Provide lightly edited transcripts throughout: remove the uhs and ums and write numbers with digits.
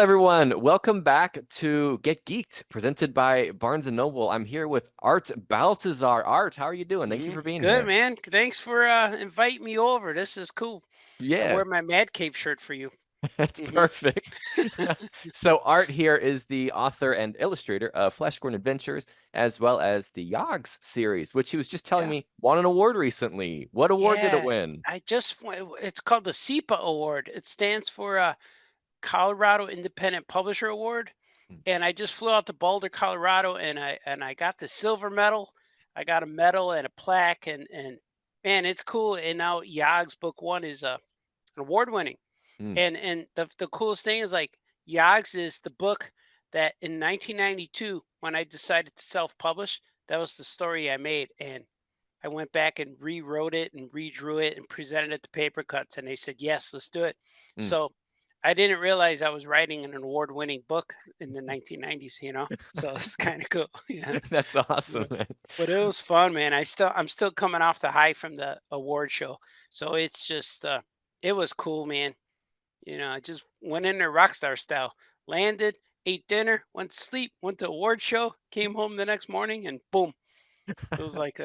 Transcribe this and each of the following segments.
everyone. Welcome back to Get Geeked, presented by Barnes& Noble. I'm here with Art Baltazar. Art, how are you doing? Thank you for being Good, here. man. Thanks for inviting me over. This is cool. I Yeah, wear my Mad Cave shirt for you. that's hmm perfect. So Art here is the author and illustrator of Flash Gordon Adventures, as well as the Yogs series, which he was just telling Yeah, me won an award recently. What award did it yeah. win? It's called the SEPA Award. It stands for Colorado Independent Publisher Award. And I just flew out to Boulder, Colorado, and I got the silver medal. I got a medal and a plaque, and man, it's cool. And now Yogg's book one is an award winning. Mm, And the coolest thing is like Yogs is the book that in 1992 when I decided to self-publish, that was the story I made, and I went back and rewrote it and redrew it and presented it to Paper Cuts, and they said yes, let's do it. mm. So I didn't realize I was writing an award-winning book in the 1990s, you know. So it's kind of cool, yeah. That's awesome, Yeah. man. But it was fun, man. I'm still coming off the high from the award show, so it's just it was cool, man. You know, I just went in there rockstar style. Landed, ate dinner, went to sleep, went to award show, came home the next morning, and boom. It's like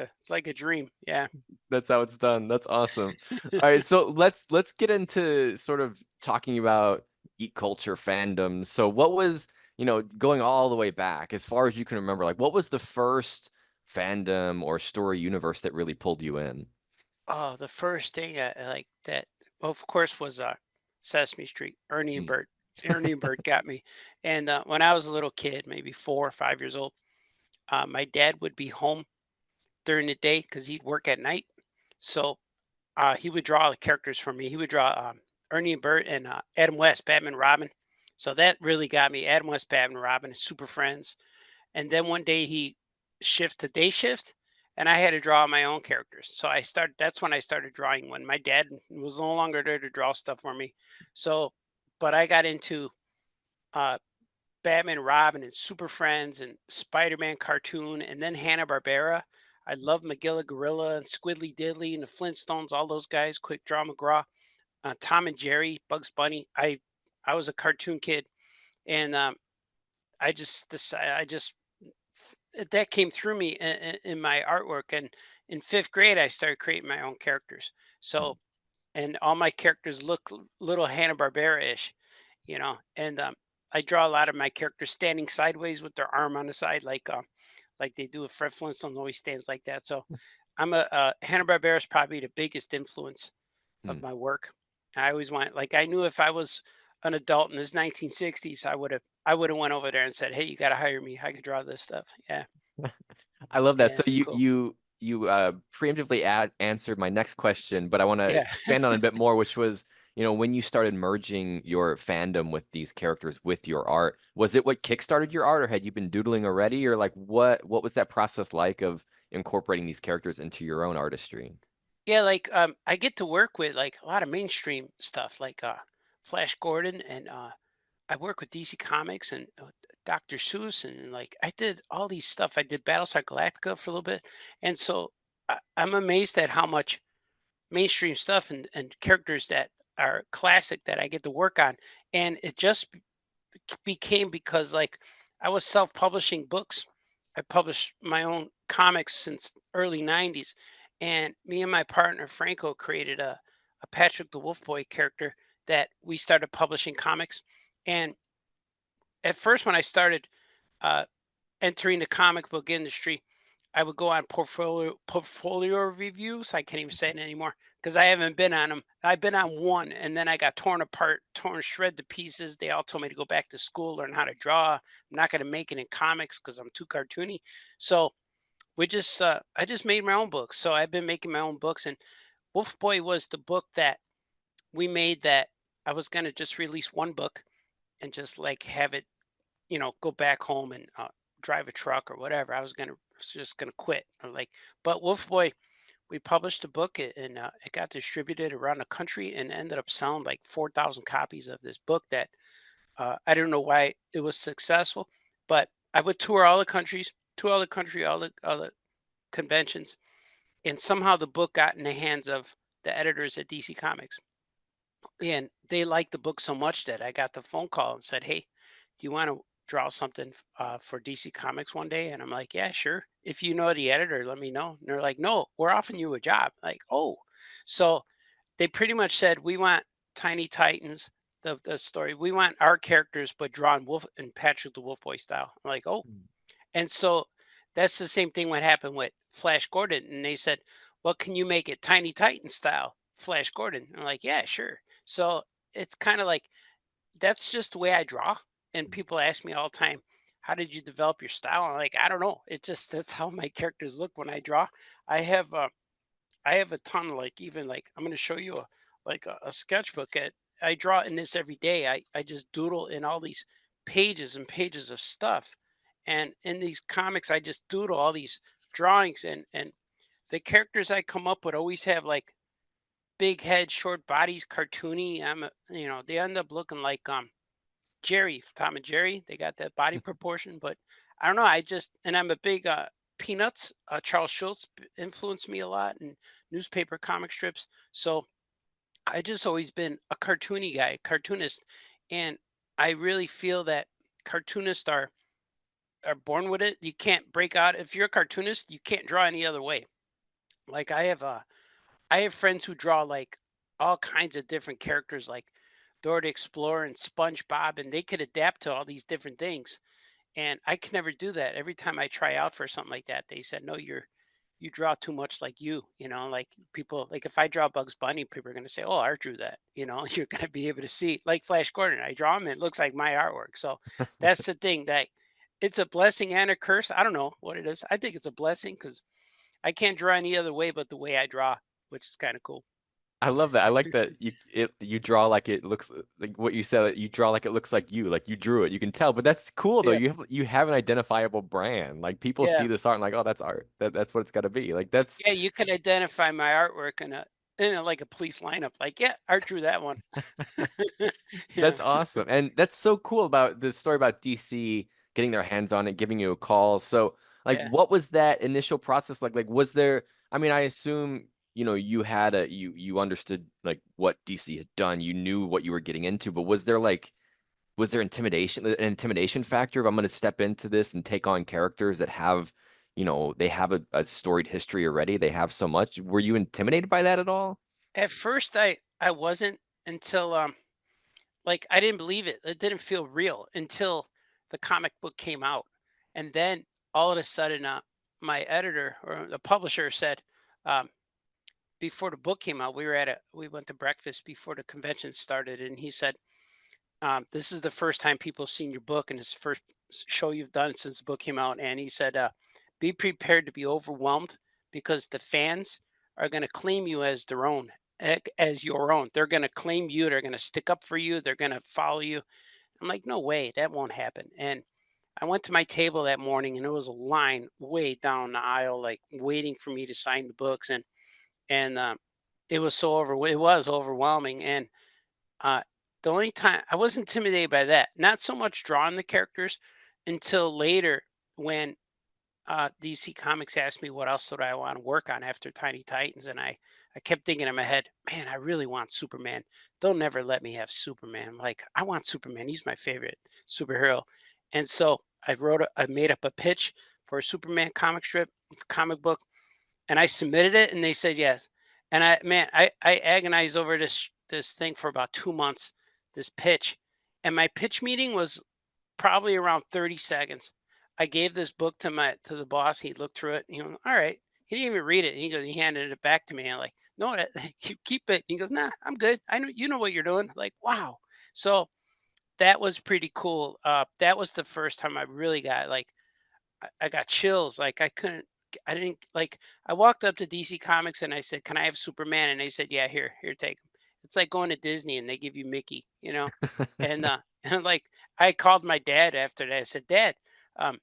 a dream. Yeah. That's how it's done. That's awesome. All right, so let's get into sort of talking about geek culture fandoms. So what was, going all the way back as far as you can remember, like what was the first fandom or story universe that really pulled you in? Oh, the first thing I like that, well, of course, was Sesame Street. Ernie and Mm, Bert. Ernie and Bert got me. And when I was a little kid, maybe 4 or 5 years old, my dad would be home during the day because he'd work at night. So he would draw the characters for me. He would draw Ernie and Bert and Adam West, Batman, Robin. So that really got me. Adam West, Batman, Robin, Super Friends. And then one day he shift to day shift, and I had to draw my own characters. So I started. That's when I started drawing. When my dad was no longer there to draw stuff for me. So, but I got into uh, Batman, Robin, and Super Friends, and Spider-Man cartoon, and then Hanna Barbera. I love Magilla Gorilla and Squiddly Diddly and the Flintstones, all those guys. Quick Draw McGraw, Tom and Jerry, Bugs Bunny. I was a cartoon kid, and I just decided that came through me in my artwork. And in fifth grade, I started creating my own characters. mm, So and all my characters look little Hanna Barbera ish, you know. And I draw a lot of my characters standing sideways with their arm on the side, like they do with Fred Flintstone always stands like that. So I'm a Hanna Barbera is probably the biggest influence of mm. my work. I always want like I knew if I was an adult in this 1960s, I would have went over there and said, "Hey, you got to hire me. I could draw this stuff." Yeah, I love that. yeah, So you cool. you you preemptively answered my next question, but I want to Yeah. expand on it a bit more, which was, when you started merging your fandom with these characters with your art, was it what kickstarted your art, or had you been doodling already, or like what was that process like of incorporating these characters into your own artistry? Yeah, like I get to work with like a lot of mainstream stuff like Flash Gordon, and I work with DC Comics and Dr. Seuss, and like I did all these stuff. I did Battlestar Galactica for a little bit. And so I'm amazed at how much mainstream stuff and characters that are classic that I get to work on. And it just became because like I was self-publishing books. I published my own comics since early 90s. And me and my partner Franco created a Patrick the Wolf Boy character that we started publishing comics. And at first when I started uh, entering the comic book industry, I would go on portfolio reviews. I can't even say it anymore because I haven't been on them. I've been on one, and then I got torn apart, torn shred to pieces. They all told me to go back to school, learn how to draw. I'm not going to make it in comics because I'm too cartoony. So I just made my own books. So I've been making my own books, and Wolf Boy was the book that we made that I was going to just release one book and just like have it, go back home and drive a truck or whatever. Was just gonna quit. But Wolf Boy, we published a book and it got distributed around the country and ended up selling like 4,000 copies of this book. That I don't know why it was successful, but I would tour all the countries, all the conventions, and somehow the book got in the hands of the editors at DC Comics. And they liked the book so much that I got the phone call and said, "Hey, do you want to draw something for DC Comics one day?" And I'm like, "Yeah, sure. If you know the editor, let me know." And they're like, "No, we're offering you a job." Like, oh, so they pretty much said, "We want Tiny Titans, the story. We want our characters, but drawn Wolf and Patrick the Wolf Boy style." I'm like, "Oh." Mm. And so that's the same thing what happened with Flash Gordon. And they said, "Well, can you make it Tiny Titan style, Flash Gordon?" I'm like, "Yeah, sure." So it's kind of like that's just the way I draw. And people ask me all the time, "How did you develop your style?" I'm like, "I don't know. It just that's how my characters look when I draw." I have I have a ton of like even like I'm going to show you a sketchbook. I draw in this every day. I just doodle in all these pages and pages of stuff, and in these comics I just doodle all these drawings, and the characters I come up with always have like big heads, short bodies, cartoony. They end up looking like Jerry, Tom and Jerry. They got that body proportion, but I don't know. And I'm a big Peanuts. Charles Schultz influenced me a lot in newspaper comic strips. So I just always been a cartoony guy, cartoonist, and I really feel that cartoonists are born with it. You can't break out. If you're a cartoonist, you can't draw any other way. Like I have friends who draw like all kinds of different characters, like Dora the Explorer and SpongeBob, and they could adapt to all these different things. And I can never do that. Every time I try out for something like that, they said, "No, you draw too much like like people like if I draw Bugs Bunny, people are gonna say, "Oh, Art drew that." You're gonna be able to see like Flash Gordon. I draw him, and it looks like my artwork. So that's the thing that it's a blessing and a curse. I don't know what it is. I think it's a blessing because I can't draw any other way but the way I draw, which is kind of cool. I love that. I like that you draw like it looks like what you said. You draw like it looks like you drew it. You can tell, but that's cool though. Yeah. You have an identifiable brand. Like people Yeah. see this art and like, oh, that's art. That's what it's got to be. Like that's Yeah, you can identify my artwork in like a police lineup. Like, yeah, Art drew that one. Yeah. That's awesome. And that's so cool about the story about DC getting their hands on it, giving you a call. So, like, Yeah. what was that initial process like? Like, was there, I mean, I assume, you understood like what DC had done. You knew what you were getting into, but was there an intimidation factor of I'm going to step into this and take on characters that they have a storied history already. They have so much. Were you intimidated by that at all? At first I wasn't until like I didn't believe it. It didn't feel real until the comic book came out. And then all of a sudden my editor or the publisher said um before the book came out, we went to breakfast before the convention started, and he said, "This is the first time people have seen your book, and it's the first show you've done since the book came out." And he said, "Be prepared to be overwhelmed because the fans are going to claim you as their own, as your own. They're going to claim you. They're going to stick up for you. They're going to follow you." I'm like, "No way, that won't happen." And I went to my table that morning, and there was a line way down the aisle, like waiting for me to sign the books, and it was it was overwhelming. And uh, the only time I was intimidated by that, not so much drawing the characters until later when DC Comics asked me what else would I want to work on after Tiny Titans, and I kept thinking in my head, man, I really want Superman. They'll never let me have Superman. Like I want Superman. He's my favorite superhero, and so I made up a pitch for a Superman comic book, and I submitted it, and they said yes. And I agonized over this thing for about 2 months, this pitch, and my pitch meeting was probably around 30 seconds. I gave this book to the boss. He looked through it. And he went, all right. He didn't even read it. He handed it back to me. I'm like, no, you keep it. He goes, nah, I'm good. I know you know what you're doing. Like, wow. So that was pretty cool. That was the first time I really got like I got chills. Like I didn't like. I walked up to DC Comics and I said, "Can I have Superman?" And they said, "Yeah, here, take him." It's like going to Disney and they give you Mickey. And and like I called my dad after that. I said, "Dad, um,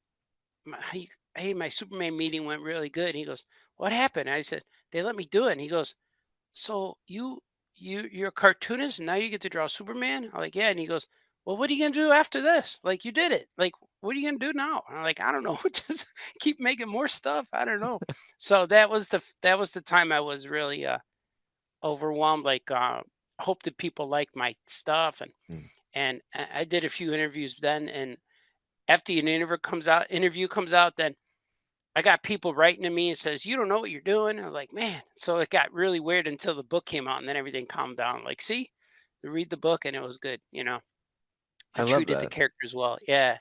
hey, my Superman meeting went really good." He goes, "What happened?" I said, "They let me do it." And he goes, "So you're a cartoonist and now you get to draw Superman?" I'm like, "Yeah." And he goes, "Well, what are you gonna do after this? Like you did it. Like what are you gonna do now?" And I'm like, "I don't know. Just keep making more stuff. I don't know." So that was the time I was really overwhelmed. Like hope that people like my stuff. Mm. And I did a few interviews then, and after an interview comes out, then I got people writing to me and says, "You don't know what you're doing." I was like, "Man." So it got really weird until the book came out, and then everything calmed down. Like, see, read the book, and it was good. I I love treated the that. characters well. Yeah.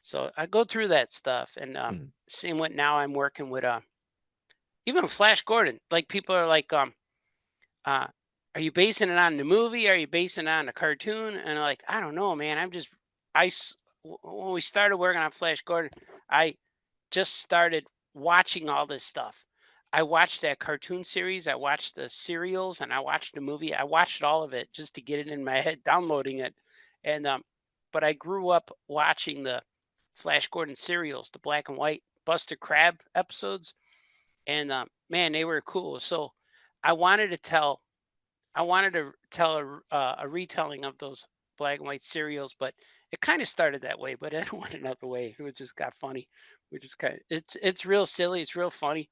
So I go through that stuff, and Mm. same with now. I'm working with even Flash Gordon. Like people are like, uh, "Are you basing it on the movie? Are you basing it on the cartoon?" And I'm like, "I don't know, man. I s- when we started working on Flash Gordon, I just started watching all this stuff. I watched that cartoon series, I watched the serials, and I watched the movie. I watched all of it just to get it in my head, downloading it. And but I grew up watching the Flash Gordon serials, the black and white Buster Crab episodes, and man, they were cool. So I wanted to tell I wanted to tell a retelling of those black and white serials, but it kind of started that way, but it went another way. It just got funny. We just kind of it's real silly. It's real funny.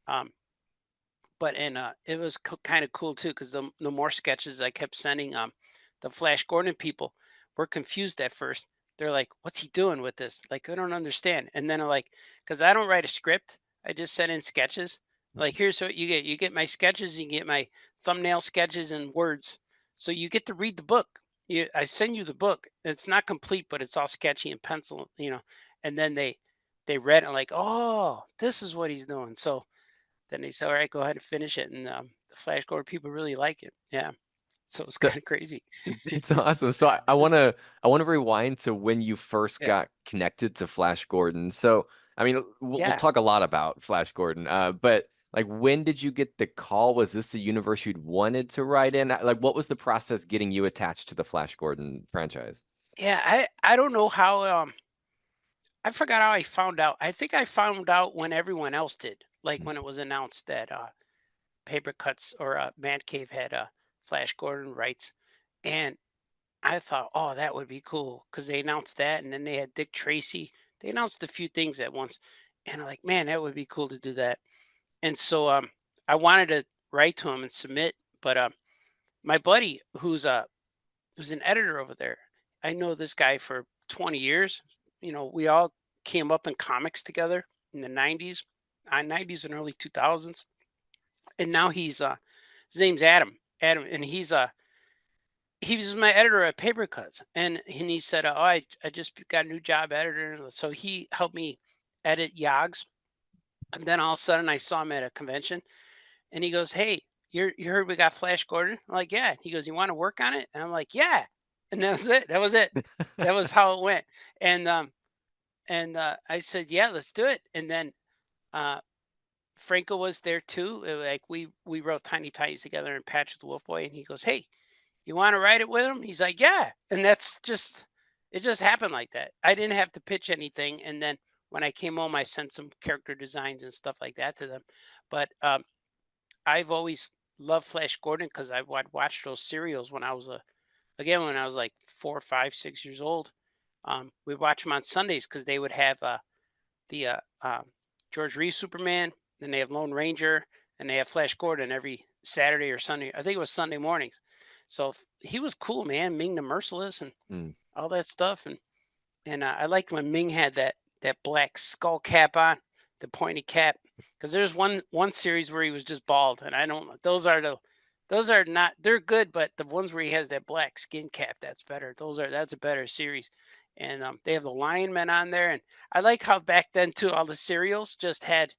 Um, but and it was kind of cool too because the more sketches I kept sending, the Flash Gordon people were confused at first. They're like, "What's he doing with this? Like, I don't understand." And then I'm like, because I don't write a script, I just send in sketches. Like, here's what you get. You get my sketches. You get my thumbnail sketches and words. So you get to read the book. I send you the book. It's not complete, but it's all sketchy and pencil. And then they read it like, "Oh, this is what he's doing." So then they said, "All right, go ahead and finish it." And the Flash Gordon people really like it. Yeah. So it's So kind of crazy. that's awesome. So I wanna rewind to when you first Yeah. got connected to Flash Gordon. So I mean, we'll Yeah. talk a lot about Flash Gordon. But like, when did you get the call? Was this the universe you'd wanted to write in? Like, what was the process getting you attached to the Flash Gordon franchise? Yeah. I don't know how I forgot how I found out. I think I found out when everyone else did. Like Mm. when it was announced that Paper Cuts or Man Cave had Flash Gordon rights. And I thought, oh, that would be cool because they announced that, and then they had Dick Tracy. They announced a few things at once, and I'm like, man, that would be cool to do that. And so I wanted to write to him and submit, but my buddy, who's an editor over there, I know this guy for 20 years. We all came up in comics together in the 90s, 90s and early 2000s, and now his name's Adam. Adam, and he was my editor at Paper Cuts, and he said, "Oh, I just got a new job editor." So he helped me edit Yogs, and then all of a sudden I saw him at a convention, and he goes, "Hey, you heard we got Flash Gordon?" I'm like, "Yeah." He goes, "You want to work on it?" And I'm like, "Yeah." And that was it. That was it. That was how it went. And I said, "Yeah, let's do it." And then uh, Franco was there too. Like we wrote Tiny Titans together and Patch the Wolf Boy, and he goes, "Hey, you want to write it with him?" He's like, "Yeah." And that's just it. Just happened like that. I didn't have to pitch anything. And then when I came home, I sent some character designs and stuff like that to them. But I've always loved Flash Gordon because I'd watch those serials when I was when I was like 4, 5, 6 years old. We'd watch them on Sundays because they would have the George Reeves Superman, then they have Lone Ranger, and they have Flash Gordon every Saturday or Sunday. I think it was Sunday mornings. So he was cool, man. Ming the Merciless and Mm. all that stuff, and I liked when Ming had that black skull cap on, the pointy cap, because there's one series where he was just bald, and I don't. Those are not. They're good, but the ones where he has that black skin cap, that's better. That's a better series. And they have the Lion Man on there, and I like how back then too, all the serials just had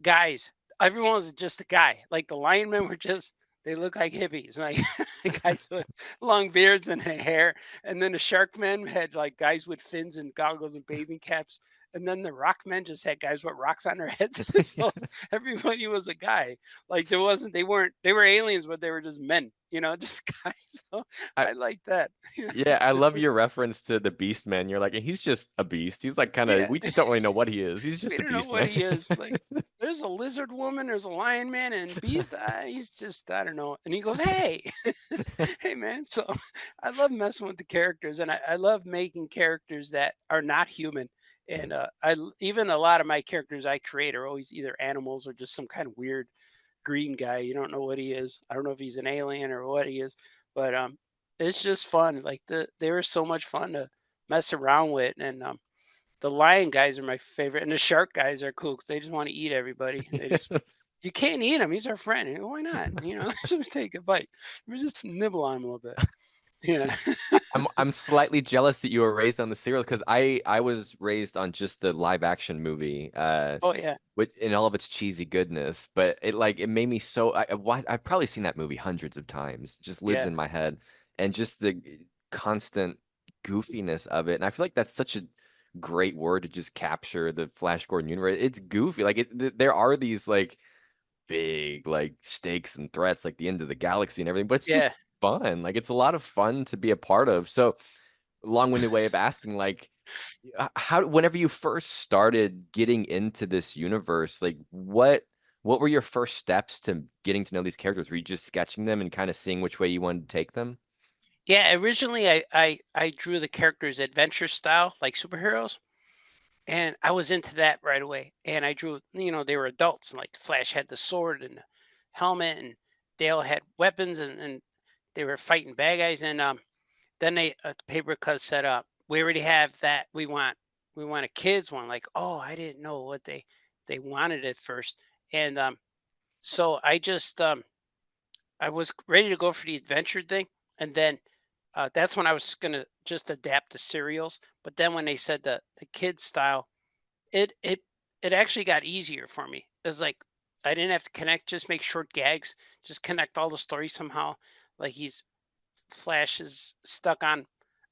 guys. Everyone was just a guy. Like the linemen were just they look like hippies, like guys with long beards and hair. And then the shark men had like guys with fins and goggles and bathing caps. And then the rock men just had guys with rocks on their heads. So everybody was a guy. Like they were aliens, but they were just men, just guys. So I I like that. Yeah, I love your reference to the Beast Man. You're like, he's just a beast. He's like kind of Yeah. we just don't really know what he is. He's We just a don't know beast what man. he is. Like, there's a lizard woman, there's a lion man, and beast. He's just, I don't know. And he goes, "Hey, hey, man." So I love messing with the characters, and I love making characters that are not human. Mm. And even a lot of my characters I create are always either animals or just some kind of weird. green guy. You don't know what he is. I don't know if he's an alien or what he is, but it's just fun. Like they were so much fun to mess around with, and the lion guys are my favorite, and the shark guys are cool because they just want to eat everybody. They just Yes. you can't eat him. He's our friend. You know, why not? You know, just take a bite. We just nibble on him a little bit. You See, know. I'm slightly jealous that you were raised on the serials because I was raised on just the live action movie, Oh yeah, with in all of its cheesy goodness. But it made me so I've probably seen that movie hundreds of times. It just lives yeah, in my head, and just the constant goofiness of it. And I feel like that's such a great word to just capture the Flash Gordon universe. It's goofy. Like there are these like big like stakes and threats like the end of the galaxy and everything, but it's just yeah. fun. Like it's a lot of fun to be a part of. So long-winded way of asking, like how whenever you first started getting into this universe, like what were your first steps to getting to know these characters? Were you just sketching them and kind of seeing which way you wanted to take them? Yeah, originally I drew the characters adventure style, like superheroes, and I was into that right away. And I drew, they were adults, and like Flash had the sword and the helmet, and they all had weapons, and they were fighting bad guys. And then the paper cut said, we already have that. We want a kids one. Like, oh, I didn't know what they wanted at first, and so I was ready to go for the adventure thing, and then that's when I was gonna just adapt the serials. But then when they said the kids style, it it it actually got easier for me. It was like I didn't have to connect, just make short gags, just connect all the stories somehow. Like Flash is stuck on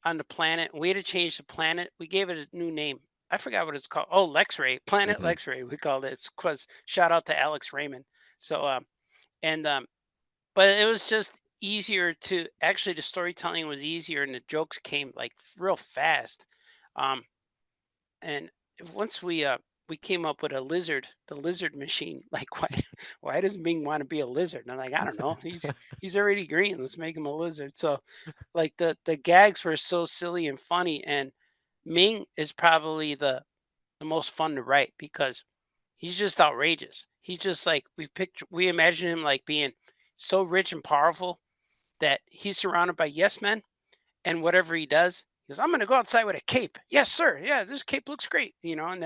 the planet. We had to change the planet. We gave it a new name. I forgot what it's called. Oh, Lexray, Planet Hmm. Lexray. We called it. It's because shout out to Alex Raymond. So and but it was just easier to actually the storytelling was easier and the jokes came like real fast. Um, and once we came up with the lizard machine. Like why does Ming want to be a lizard? And I'm like, I don't know. He's already green. Let's make him a lizard. So like the gags were so silly and funny, and Ming is probably the most fun to write because he's just outrageous. He just like we imagine him like being so rich and powerful that he's surrounded by yes men, and whatever he does, he goes, "I'm going to go outside with a cape." Yes, sir. Yeah, this cape looks great. And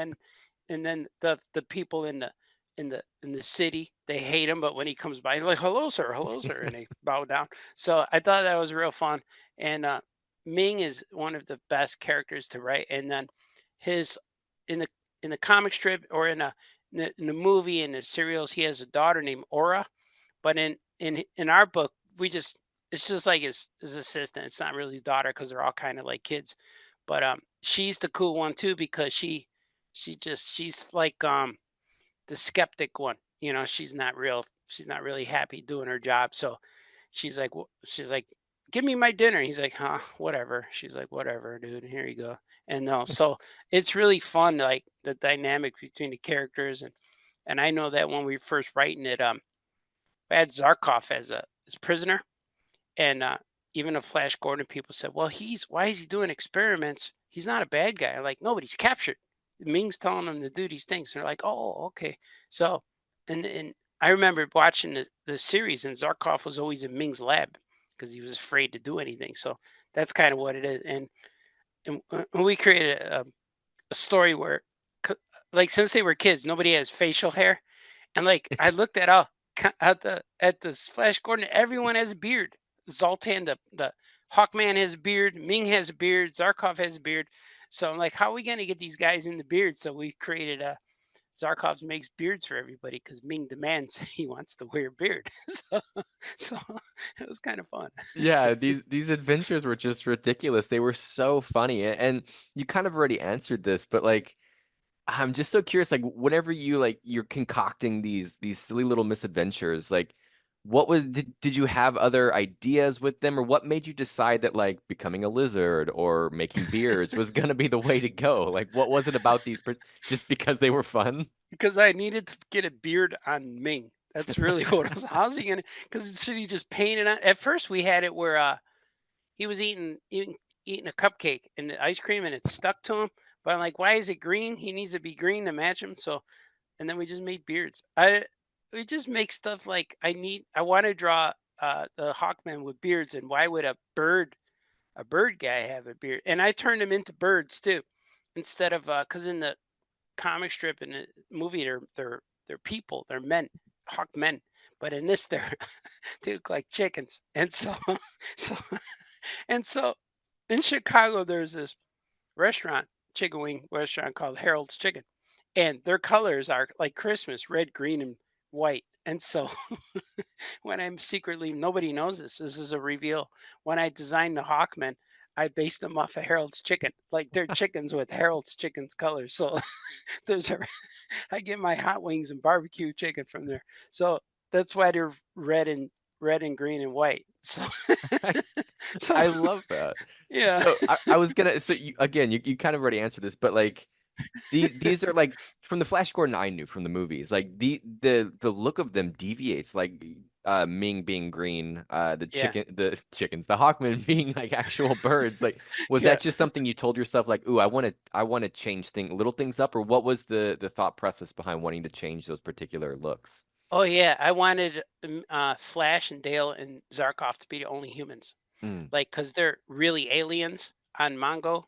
then the people in the city, they hate him, but when he comes by, he's like, hello, sir," and they bow down. So I thought that was real fun. And Ming is one of the best characters to write. And then his in the in the comic strip or in the movie and the serials, he has a daughter named Aura, but in our book, we just it's just like his assistant. It's not really his daughter because they're all kind of like kids. But she's the cool one too because she's like the skeptic one. She's not really happy doing her job. So she's like, give me my dinner. He's like, huh, whatever. She's like, whatever, dude. Here you go. And so it's really fun, like the dynamic between the characters, and I know that when we were first writing it, I had Zarkov as prisoner, and even the Flash Gordon people said, "Well, he's why is he doing experiments? He's not a bad guy." I'm like, no, but he's captured. Ming's telling him to do these things. They're like, "Oh, okay." So, and I remember watching the series, and Zarkov was always in Ming's lab because he was afraid to do anything. So that's kind of what it is. And we created a story where, c- like, since they were kids, nobody has facial hair, and like I looked at the Flash Gordon, everyone has a beard. Zoltan, the Hawkman has a beard, Ming has a beard, Zarkov has a beard. So I'm like, how are we gonna get these guys in the beard? So we created a Zarkov makes beards for everybody because Ming demands he wants to wear a beard. So it was kind of fun. Yeah, these adventures were just ridiculous. They were so funny. And you kind of already answered this, but like I'm just so curious, like whenever you're concocting these silly little misadventures, like did you have other ideas with them, or what made you decide that like becoming a lizard or making beards was gonna be the way to go? Like what was it about just because they were fun? Because I needed to get a beard on Ming. That's really what I was. How's he gonna? Because should he just paint it on? At first, we had it where he was eating a cupcake and the ice cream, and it stuck to him. But I'm like, why is it green? He needs to be green to match him. So, and then we just made beards. we just make stuff like I want to draw the Hawkman with beards, and why would a bird guy have a beard? And I turned them into birds too, instead of because in the comic strip and the movie they're people, they're men, hawk men, but in this they look like chickens, and so so and so in Chicago there's this restaurant, chicken wing restaurant called Harold's Chicken, and their colors are like Christmas, red, green, and white. And so when I'm secretly, nobody knows this. This is a reveal. When I designed the Hawkmen, I based them off of Harold's Chicken. Like they're chickens with Harold's Chicken's colors. So there's a, I get my hot wings and barbecue chicken from there. So that's why they're red and green and white. So so I love that. yeah. So I was gonna so you again you kind of already answered this, but like these are like from the Flash Gordon I knew from the movies. Like the look of them deviates. Like Ming being green, Yeah. the chickens, the Hawkmen being like actual birds. Like was Yeah. that just something you told yourself like, "Ooh, I want to change little things up," or what was the thought process behind wanting to change those particular looks? Oh yeah, I wanted Flash and Dale and Zarkov to be the only humans, Mm, like because they're really aliens on Mongo.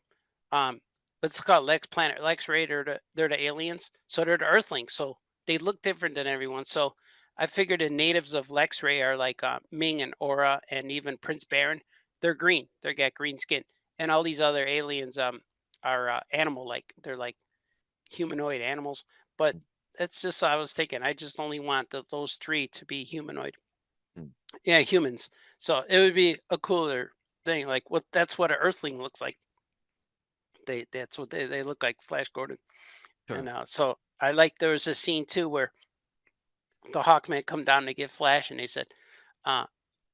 Um, let's call it Lex Planet Lex Ray. They're the aliens, so they're the Earthlings. So they look different than everyone. So I figured the natives of Lex Ray are like Ming and Aura and even Prince Baron. They're green. They got green skin, and all these other aliens are animal like. They're like humanoid animals, but that's just I was thinking. I just only want those three to be humanoid. mm, Yeah, humans. So it would be a cooler thing. Like what that's what an earthling looks like. That's what they look like, Flash Gordon. And sure. so I like there was a scene too where the Hawkman come down to get Flash and they said,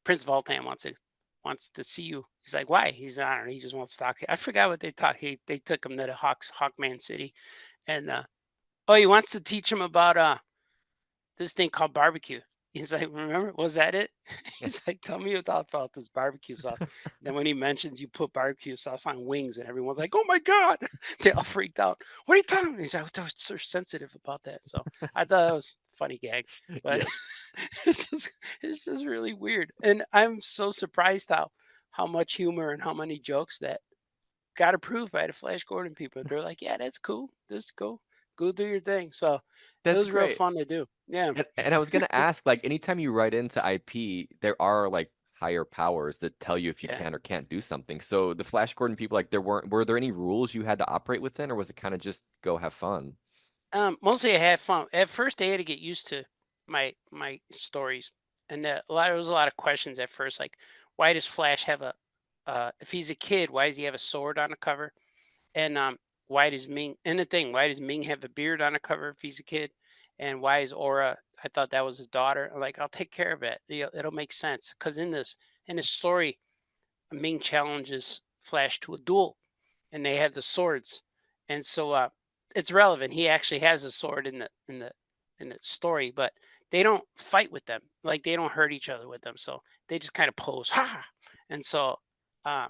Prince Voltan wants to see you. He's like, why? He's I don't know, he just wants to talk. I forgot what they talked. They took him to the Hawkman City and oh, he wants to teach him about this thing called barbecue. He's like, remember, was that it? He's like, tell me about this barbecue sauce. Then when he mentions you put barbecue sauce on wings, and everyone's like, oh my God. They all freaked out. What are you talking about? He's like, "Oh, so sensitive about that." So I thought that was a funny gag, but Yes. it's just it's just really weird. And I'm so surprised how much humor and how many jokes that got approved by the Flash Gordon people. They're like, yeah, that's cool. Just go do your thing. So it That's was real great. fun to do. Yeah. And I was gonna ask, like, anytime you write into IP, there are like higher powers that tell you if you Yeah. can or can't do something. So the Flash Gordon people, like, were there any rules you had to operate within, or was it kind of just go have fun? Mostly I had fun. At first, I had to get used to my stories, and there was a lot of questions at first, like why does Flash have a if he's a kid, why does he have a sword on the cover? And why does Ming and the thing, why does Ming have a beard on the cover if he's a kid? And why is Aura? I thought that was his daughter. I'm like, I'll take care of it. It'll make sense because in this story, Ming challenges Flash to a duel, and they have the swords, and so it's relevant. He actually has a sword in the story, but they don't fight with them. Like they don't hurt each other with them. So they just kind of pose, ha! And so uh,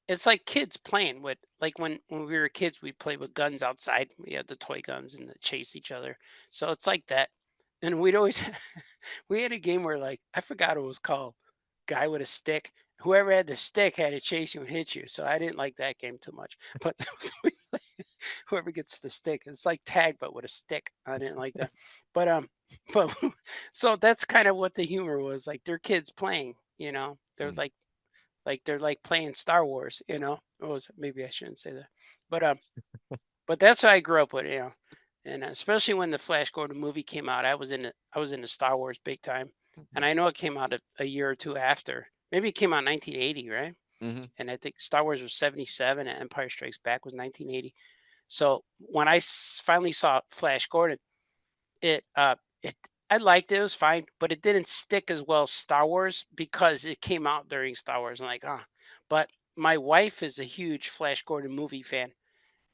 it's like kids playing with like when we were kids, we played with guns outside. We had the toy guns and the chase each other. So it's like that. And we'd always we had a game where like I forgot what it was called. Guy with a stick. Whoever had the stick had to chase you and hit you. So I didn't like that game too much. But it was always like, whoever gets the stick. It's like tag but with a stick. I didn't like that. But but so that's kind of what the humor was. Like they're kids playing, you know. They're Mm. like they're like playing Star Wars, you know. Or was maybe I shouldn't say that. But that's how I grew up with, you know. And especially when the Flash Gordon movie came out, I was into Star Wars big time. And Mhm. I know it came out a year or two after. Maybe it came out in 1980, right? Mhm. And I think Star Wars was 77 and Empire Strikes Back was 1980. So when I finally saw Flash Gordon, it I liked it. It was fine, but it didn't stick as well as Star Wars because it came out during Star Wars. I'm like, ah. But my wife is a huge Flash Gordon movie fan,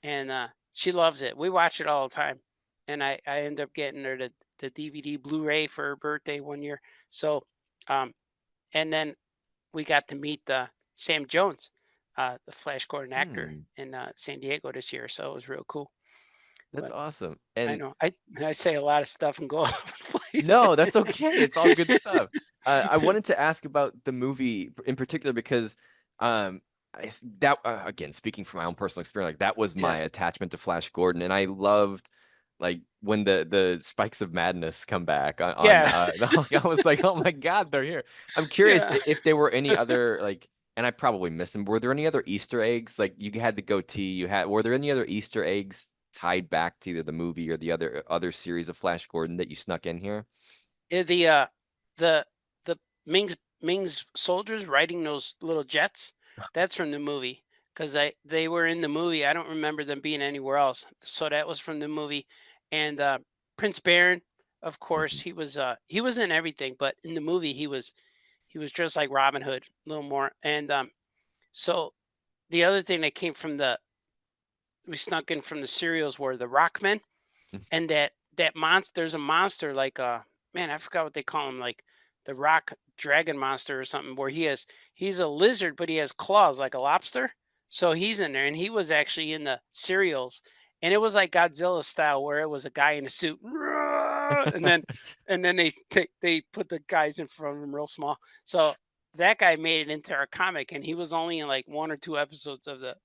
and she loves it. We watch it all the time, and I end up getting her the DVD Blu-ray for her birthday one year. So, um, and then we got to meet Sam Jones, the Flash Gordon actor Hmm. in San Diego this year. So it was real cool. That's But awesome. I And know I say a lot of stuff and go off. No, that's okay. It's all good stuff. I wanted to ask about the movie in particular because um that again, speaking from my own personal experience, like that was my Yeah. attachment to Flash Gordon, and I loved like when the spikes of madness come back on Yeah. I was like, oh my God, they're here. I'm curious Yeah. if there were any other like, and I probably missed them. Were there any other Easter eggs? Like you had the goatee, were there any other Easter eggs tied back to either the movie or the other series of Flash Gordon that you snuck in here? Yeah, the the Ming's soldiers riding those little jets, that's from the movie, 'cause they were in the movie. I don't remember them being anywhere else. So that was from the movie. And, Prince Baron, of course, Mhm. he was in everything, but in the movie, he was dressed like Robin Hood, a little more. And, so the other thing that came from the we snuck in from the serials were the Rockmen. And that monster, there's a monster like man, I forgot what they call him, like the rock dragon monster or something, where he's a lizard but he has claws like a lobster. So he's in there, and he was actually in the serials, and it was like Godzilla style, where it was a guy in a suit, "Roar!" and then they put the guys in front of him real small. So that guy made it into our comic, and he was only in like one or two episodes of the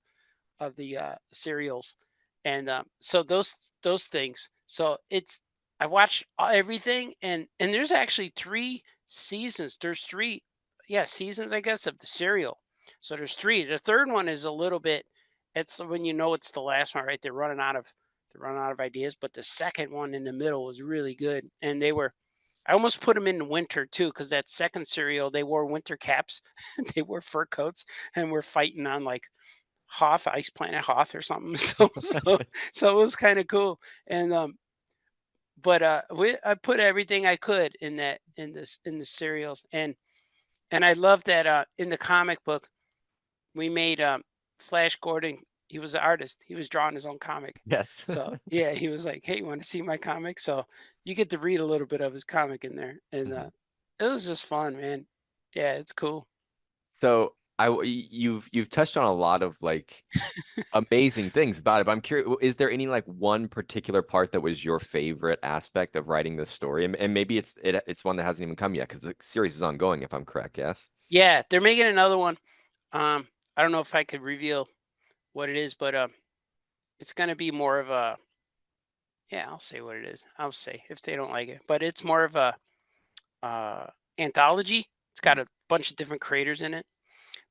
serials. And so those things. So it's I watched everything, and there's actually three seasons. There's three, yeah, seasons, I guess, of the serial. So there's three. The third one is a little bit. It's when you know it's the last one, right? They're running out of ideas. But the second one in the middle was really good, and they were. I almost put them in the winter too, because that second serial they wore winter caps, they wore fur coats, and we're fighting on like Hoth, Ice Planet Hoth or something. So it was kind of cool. And but I put everything I could in that in the serials. And I love that in the comic book we made Flash Gordon. He was an artist. He was drawing his own comic. Yes. So yeah, he was like, "Hey, you want to see my comic?" So you get to read a little bit of his comic in there, and Mhm. it was just fun, man. Yeah, it's cool. So you've touched on a lot of like amazing things about it, but I'm curious, is there any like one particular part that was your favorite aspect of writing this story? And maybe it's one that hasn't even come yet because the series is ongoing, if I'm correct, yes? Yeah, they're making another one. I don't know if I could reveal what it is, but it's gonna be more of a yeah, I'll say what it is. I'll say if they don't like it, but it's more of a uh, anthology. It's got Mhm. a bunch of different creators in it,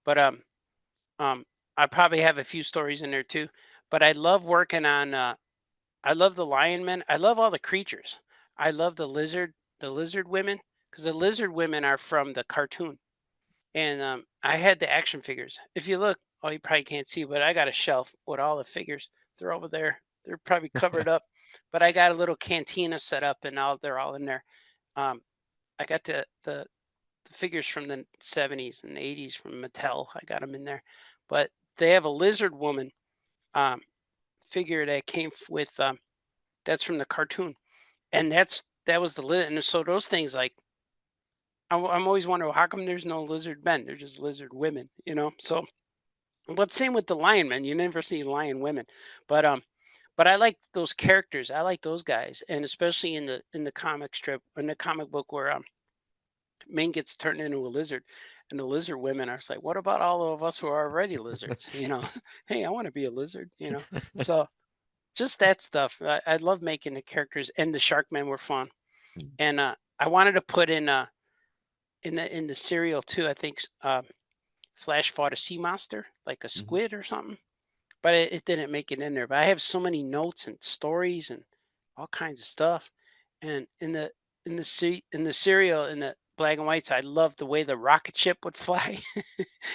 but um, I probably have a few stories in there too. But I love working on. I love the lion men. I love all the creatures. I love the lizard women, because the lizard women are from the cartoon. And I had the action figures. If you look, oh, you probably can't see, but I got a shelf with all the figures. They're over there. They're probably covered up, but I got a little cantina set up, and all they're all in there. Um, I got the figures from the 70s and 80s from Mattel. I got them in there, but they have a lizard woman um, figure that came with that's from the cartoon, and that was the lid. And so those things, like I'm always wondering, how come there's no lizard men? They're just lizard women, you know? So, but same with the lion men. You never see lion women, but but I like those characters. I like those guys, and especially in the comic strip, in the comic book where Ming gets turned into a lizard, and the lizard women are just like, what about all of us who are already lizards? You know, hey, I want to be a lizard. You know, so just that stuff. I love making the characters, and the shark men were fun, and I wanted to put in the serial too. I think Flash fought a sea monster, like a Mhm. squid or something, but it didn't make it in there. But I have so many notes and stories and all kinds of stuff. And in the serial in the black and whites, I loved the way the rocket ship would fly,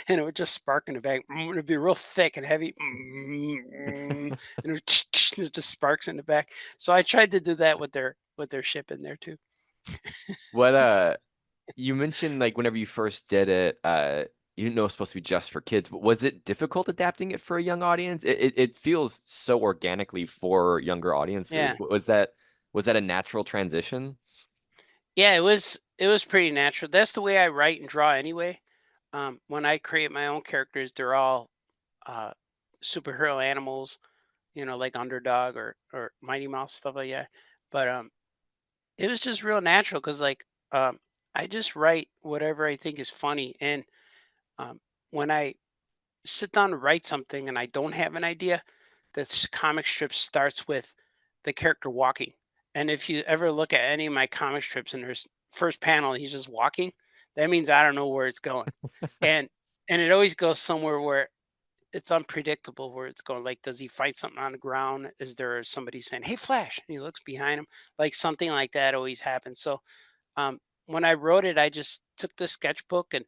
and it would just spark in the back. It would be real thick and heavy, and it just sparks in the back. So I tried to do that with their ship in there too. What you mentioned like whenever you first did it, you didn't know it was supposed to be just for kids, but was it difficult adapting it for a young audience? It feels so organically for younger audiences. Yeah. Was that a natural transition? Yeah, it was pretty natural. That's the way I write and draw anyway. When I create my own characters, they're all uh, superhero animals, you know, like Underdog or Mighty Mouse, stuff like that. But It was just real natural because, like, I just write whatever I think is funny, and um, when I sit down to write something and I don't have an idea, this comic strip starts with the character walking. And if you ever look at any of my comic strips and there's first panel, he's just walking, that means I don't know where it's going. And it always goes somewhere where it's unpredictable where it's going. Like, does he find something on the ground? Is there somebody saying, "Hey, Flash?" And he looks behind him. Like something like that always happens. So um, when I wrote it, I just took the sketchbook and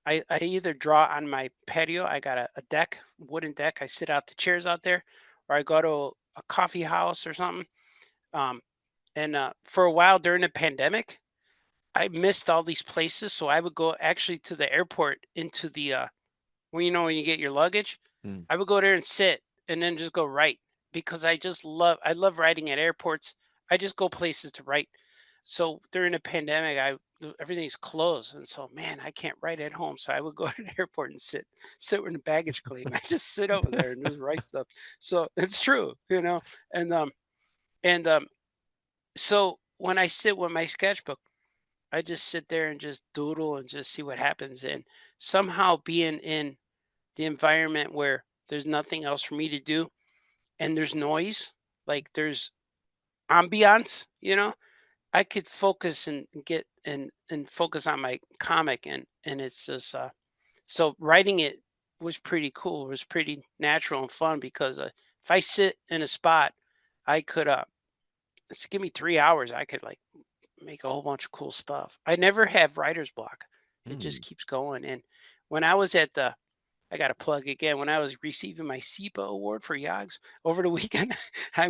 I either draw on my patio. I got a deck, wooden deck. I sit out the chairs out there, or I go to a coffee house or something. Um, and for a while during the pandemic, I missed all these places. So I would go actually to the airport into the when when you get your luggage, Mm. I would go there and sit and then just go write because I love writing at airports. I just go places to write. So during the pandemic, everything's closed, and so man, I can't write at home. So I would go to the airport and sit in the baggage claim. I just sit over there and just write stuff. So it's true, and and so when I sit with my sketchbook, I just sit there and just doodle and just see what happens. And somehow being in the environment where there's nothing else for me to do and there's noise, like there's ambiance, I could focus and get and focus on my comic and it's just so writing it was pretty cool. It was pretty natural and fun because if I sit in a spot, I could give me 3 hours, I could like make a whole bunch of cool stuff. I never have writer's block. It just Mm. keeps going. And when I was at the I got to plug again. When I was receiving my SEPA award for Yogs over the weekend, I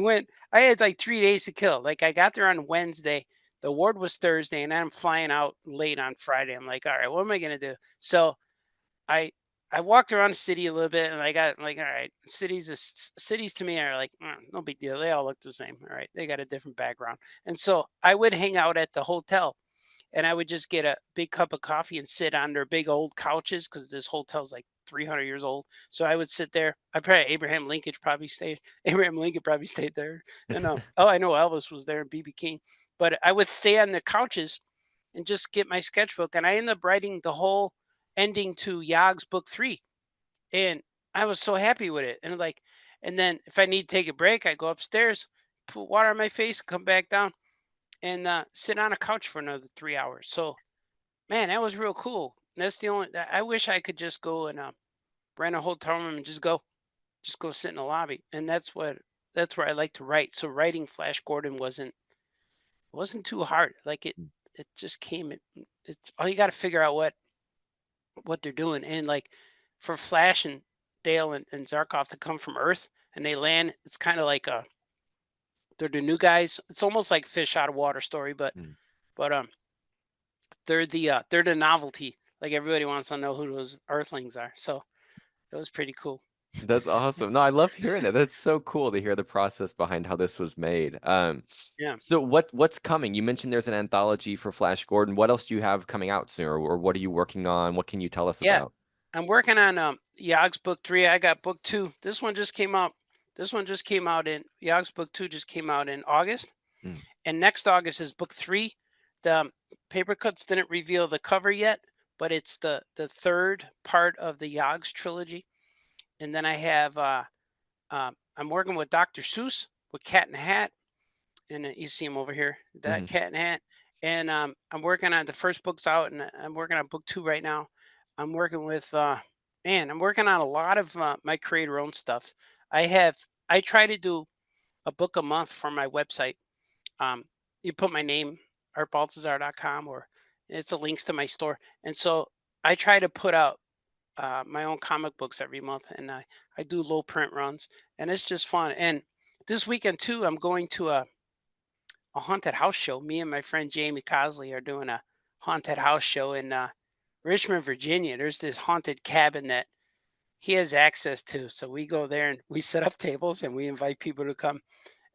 had like 3 days to kill. Like I got there on Wednesday. The award was Thursday, and I'm flying out late on Friday. I'm like, all right, what am I going to do? So I, I walked around the city a little bit and I got like, all right, cities to me are like, no big deal. They all look the same. All right. They got a different background. And so I would hang out at the hotel and I would just get a big cup of coffee and sit on their big old couches because this hotel's like 300 years old. So I would sit there. I probably Abraham Lincoln probably stayed. Abraham Lincoln probably stayed there, and oh, I know Elvis was there and BB King. But I would stay on the couches and just get my sketchbook, and I ended up writing the whole ending to Yog's book 3, and I was so happy with it. And then if I need to take a break, I go upstairs, put water on my face, come back down, and sit on a couch for another 3 hours. So man, that was real cool. That's the only. I wish I could just go and rent a hotel room and just go sit in the lobby. And that's where I like to write. So writing Flash Gordon wasn't too hard. Like it just came. It's all you got to figure out what they're doing. And like for Flash and Dale and Zarkov to come from Earth and they land, it's kind of like they're the new guys. It's almost like fish out of water story, Mm. but they're the novelty. Like everybody wants to know who those Earthlings are. So it was pretty cool. That's awesome. No, I love hearing that. That's so cool to hear the process behind how this was made. Yeah. So what's coming? You mentioned there's an anthology for Flash Gordon. What else do you have coming out soon, or what are you working on? What can you tell us Yeah. about? I'm working on Yog's book 3. I got book 2. This one just came out. This one just came out in Yog's book 2 just came out in August. Mm. And next August is book 3. The paper cuts didn't reveal the cover yet, but it's the third part of the Yog's trilogy. And then I have I'm working with Dr. Seuss with Cat in the Hat, and you see him over here, that Hmm. Cat in the Hat. And I'm working on the first book's out, and I'm working on book 2 right now. I'm working with man, I'm working on a lot of my creator own stuff. I try to do a book a month for my website. Um, you put my name, artbaltazar.com, or it's a links to my store. And so I try to put out my own comic books every month, and I do low print runs, and it's just fun. And this weekend too, I'm going to a haunted house show. Me and my friend Jamie Cosley are doing a haunted house show in Richmond, Virginia. There's this haunted cabin that he has access to, so we go there and we set up tables and we invite people to come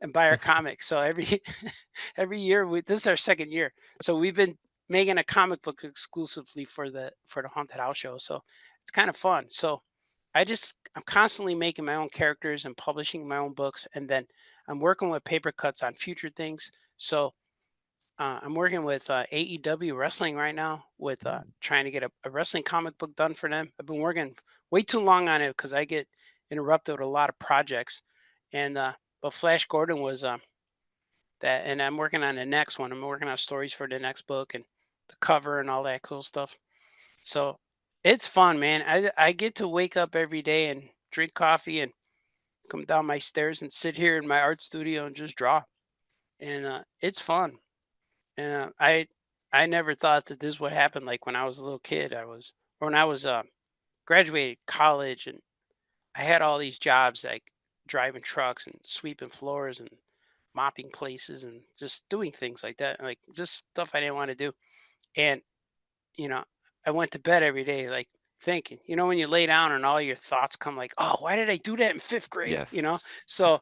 and buy our comics. So every every year, this is our second year. So we've been making a comic book exclusively for the haunted house show. So it's kind of fun. So I'm constantly making my own characters and publishing my own books, and then I'm working with paper cuts on future things. So I'm working with AEW Wrestling right now with Mm. trying to get a wrestling comic book done for them. I've been working way too long on it because I get interrupted with a lot of projects. And but Flash Gordon was that, and I'm working on the next one. I'm working on stories for the next book and the cover and all that cool stuff. So it's fun, man. I get to wake up every day and drink coffee and come down my stairs and sit here in my art studio and just draw. And it's fun. And I never thought that this would happen. Like when I was a little kid, or when I was graduated college, and I had all these jobs like driving trucks and sweeping floors and mopping places and just doing things like that, like just stuff I didn't want to do. And you know, I went to bed every day like thinking, when you lay down and all your thoughts come like, oh, why did I do that in fifth grade? Yes. So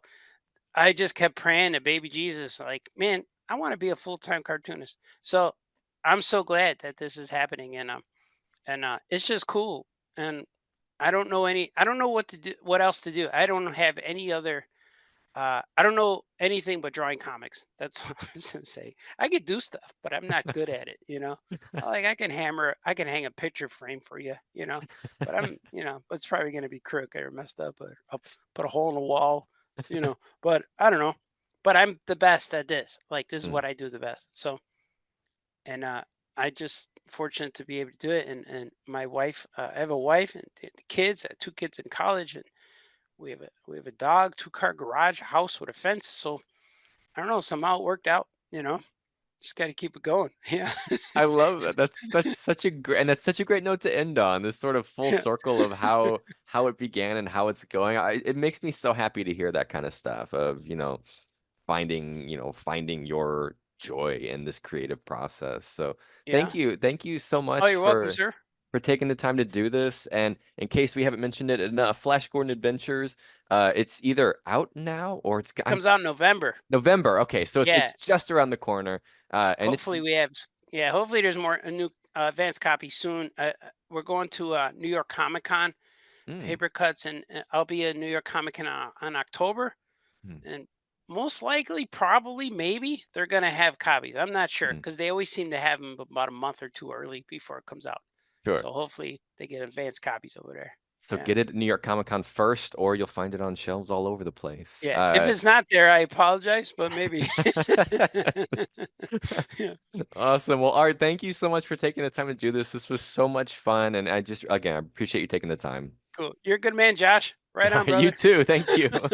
I just kept praying to baby Jesus, like, man, I want to be a full-time cartoonist. So I'm so glad that this is happening, and it's just cool. And I don't know what to do, what else to do. I don't have any other I don't know anything but drawing comics. That's all I'm just gonna say. I could do stuff, but I'm not good at it. Like I can hang a picture frame for you, but but it's probably gonna be crooked or messed up, or I'll put a hole in the wall. But I don't know. But I'm the best at this. Like this is Mm. what I do the best. So, and I just fortunate to be able to do it. And my wife, I have a wife and the kids, two kids in college, and we have a dog, two-car garage, a house with a fence. So I don't know, somehow it worked out. Just got to keep it going. Yeah. I love that. That's such a great, and that's such a great note to end on. This sort of full Yeah. circle of how it began and how it's going. It makes me so happy to hear that kind of stuff of, finding your joy in this creative process. So Yeah. thank you so Oh, much you're welcome, sir. for taking the time to do this. And in case we haven't mentioned it, Flash Gordon Adventures, it's either out now or I'm Comes out in November. November. Okay, so Yeah. it's just around the corner. And it's Hopefully we have. Yeah. Hopefully there's more a new advanced copy soon. We're going to New York Comic Con mm, paper cuts, and I'll be at New York Comic Con on October, mm, and most likely, probably, maybe they're gonna have copies. I'm not sure mm. because they always seem to have them about a month or two early before it comes out. Sure. So hopefully they get advanced copies over there. So Yeah. get it at New York Comic Con first, or you'll find it on shelves all over the place. Yeah. If it's not there, I apologize, but maybe. Yeah. Awesome. Well, Art, thank you so much for taking the time to do this. This was so much fun, and I appreciate you taking the time. Cool. You're a good man, Josh. Right All on, right, you brother. too. Thank you.